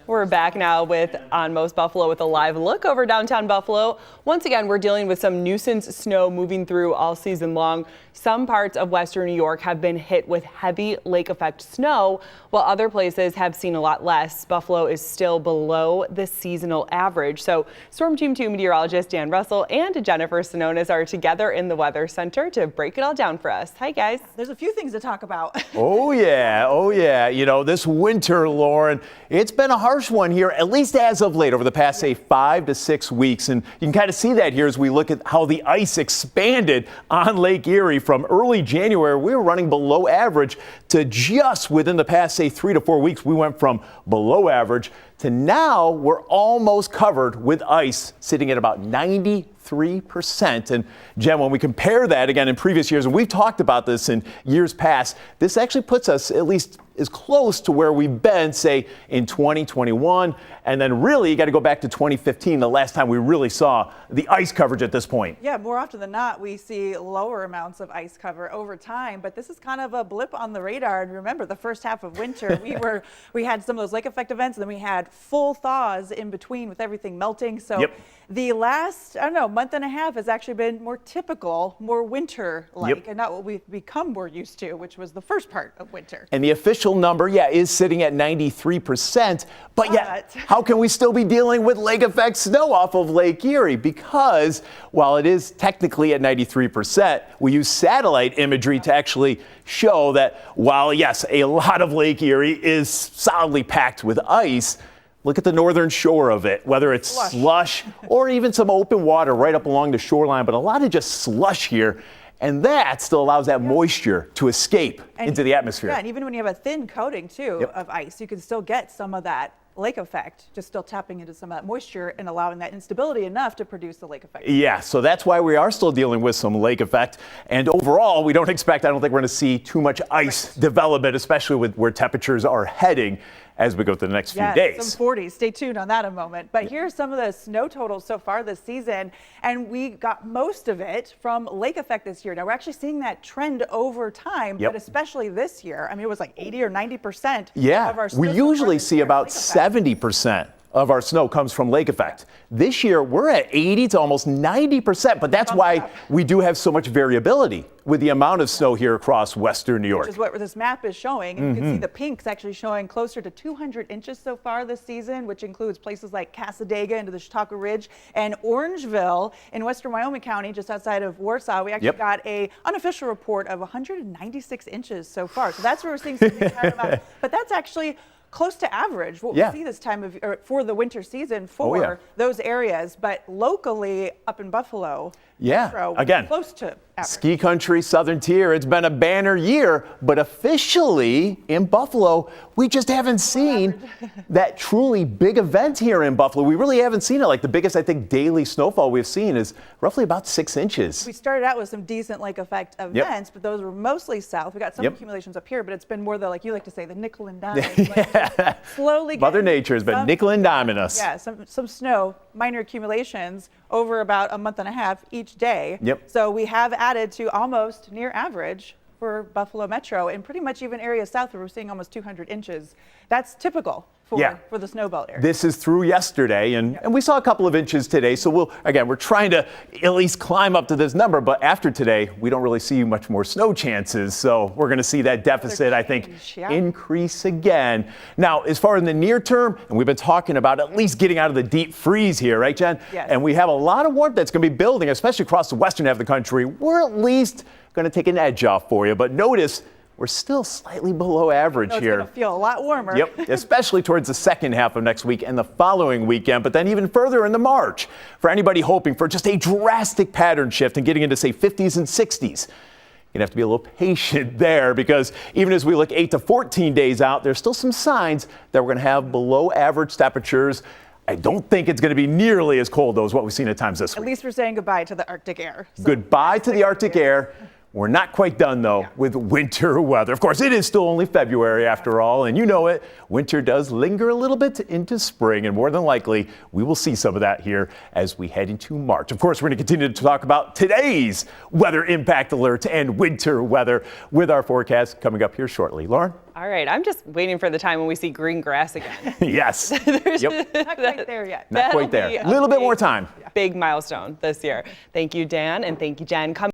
We're back now with On Most Buffalo with a live look over downtown Buffalo. Once again, we're dealing with some nuisance snow moving through all season long. Some parts of western New York have been hit with heavy lake effect snow, while other places have seen a lot less. Buffalo is still below the seasonal average. So Storm Team 2 meteorologist Dan Russell and Jennifer Stanonis are together in the Weather Center to break it all down for us. Hi, guys. There's a few things to talk about. Oh, yeah. Oh, yeah. You know, this winter, Lauren, it's been a harsh one here, at least as of late, over the past, say, 5 to 6 weeks. And you can kind of see that here as we look at how the ice expanded on Lake Erie. From early January, we were running below average to just within the past, say, 3 to 4 weeks, we went from below average to now we're almost covered with ice, sitting at about 93%. And Jen, when we compare that again in previous years, and we've talked about this in years past, this actually puts us at least as close to where we've been, say, in 2021. And then really, you got to go back to 2015, the last time we really saw the ice coverage at this point. Yeah, more often than not, we see lower amounts of ice cover over time, but this is kind of a blip on the radar. And remember, the first half of winter, we had some of those lake effect events, and then we had full thaws in between with everything melting. So the last, I don't know, month and a half has actually been more typical, more winter-like, and not what we've become more used to, which was the first part of winter. And the official number, is sitting at 93%. But yet, how can we still be dealing with lake effect snow off of Lake Erie? Because while it is technically at 93%, we use satellite imagery to actually show that while, yes, a lot of Lake Erie is solidly packed with ice, look at the northern shore of it, whether it's slush or even some open water right up along the shoreline, but a lot of just slush here. And that still allows that moisture to escape into the atmosphere. Yeah, and even when you have a thin coating, too, of ice, you can still get some of that lake effect, just still tapping into some of that moisture and allowing that instability enough to produce the lake effect. Yeah, so that's why we are still dealing with some lake effect. And overall, we don't expect, I don't think we're going to see too much ice development, especially with where temperatures are heading as we go through the next few days. Some 40s. Stay tuned on that in a moment. But here's some of the snow totals so far this season, and we got most of it from lake effect this year. Now we're actually seeing that trend over time, but especially this year. I mean, it was like 80 or 90% of our snow. We usually see about 70% of our snow comes from lake effect. This year, we're at 80 to almost 90%, but that's why we do have so much variability with the amount of snow here across western New York. Which is what this map is showing. And you can see the pink's actually showing closer to 200 inches so far this season, which includes places like Cassadaga into the Chautauqua Ridge and Orangeville in western Wyoming County, just outside of Warsaw. We actually got an unofficial report of 196 inches so far. So that's where we're seeing some of these higher amounts. But that's actually close to average, what we see this time of for the winter season for those areas, but locally up in Buffalo, Metro, again, close to average. Ski country, southern tier, it's been a banner year, but officially in Buffalo, we just haven't seen that truly big event here in Buffalo. We really haven't seen it. Like the biggest, I think, daily snowfall we've seen is roughly about 6 inches. We started out with some decent lake effect events, but those were mostly south. We got some accumulations up here, but it's been more the, like you like to say, the nickel and dime. Slowly Mother Nature has been nickel and diming us. Yeah, some snow, minor accumulations over about a month and a half each day. So we have added to almost near average for Buffalo Metro, and pretty much even areas south where we're seeing almost 200 inches. That's typical for the snow belt area. This is through yesterday, and we saw a couple of inches today. So we're trying to at least climb up to this number, but after today, we don't really see much more snow chances. So we're going to see that deficit, I think, increase again. Now, as far in the near term, and we've been talking about at least getting out of the deep freeze here, right, Jen? And we have a lot of warmth that's going to be building, especially across the western half of the country. We're at least going to take an edge off for you, but notice we're still slightly below average here. It's going to feel a lot warmer. Especially towards the second half of next week and the following weekend, but then even further into March. For anybody hoping for just a drastic pattern shift and getting into, say, 50s and 60s, you'd have to be a little patient there, because even as we look 8 to 14 days out, there's still some signs that we're going to have below average temperatures. I don't think it's going to be nearly as cold, though, as what we've seen at times this week. At least we're saying goodbye to the Arctic air. Goodbye to the Arctic air. We're not quite done, though, with winter weather. Of course, it is still only February after all, and you know it. Winter does linger a little bit into spring, and more than likely, we will see some of that here as we head into March. Of course, we're going to continue to talk about today's weather impact alerts and winter weather with our forecast coming up here shortly. Lauren? All right, I'm just waiting for the time when we see green grass again. Yes. Yep. Not quite there yet. Not quite there. A little bit more time. Big milestone this year. Thank you, Dan, and thank you, Jen.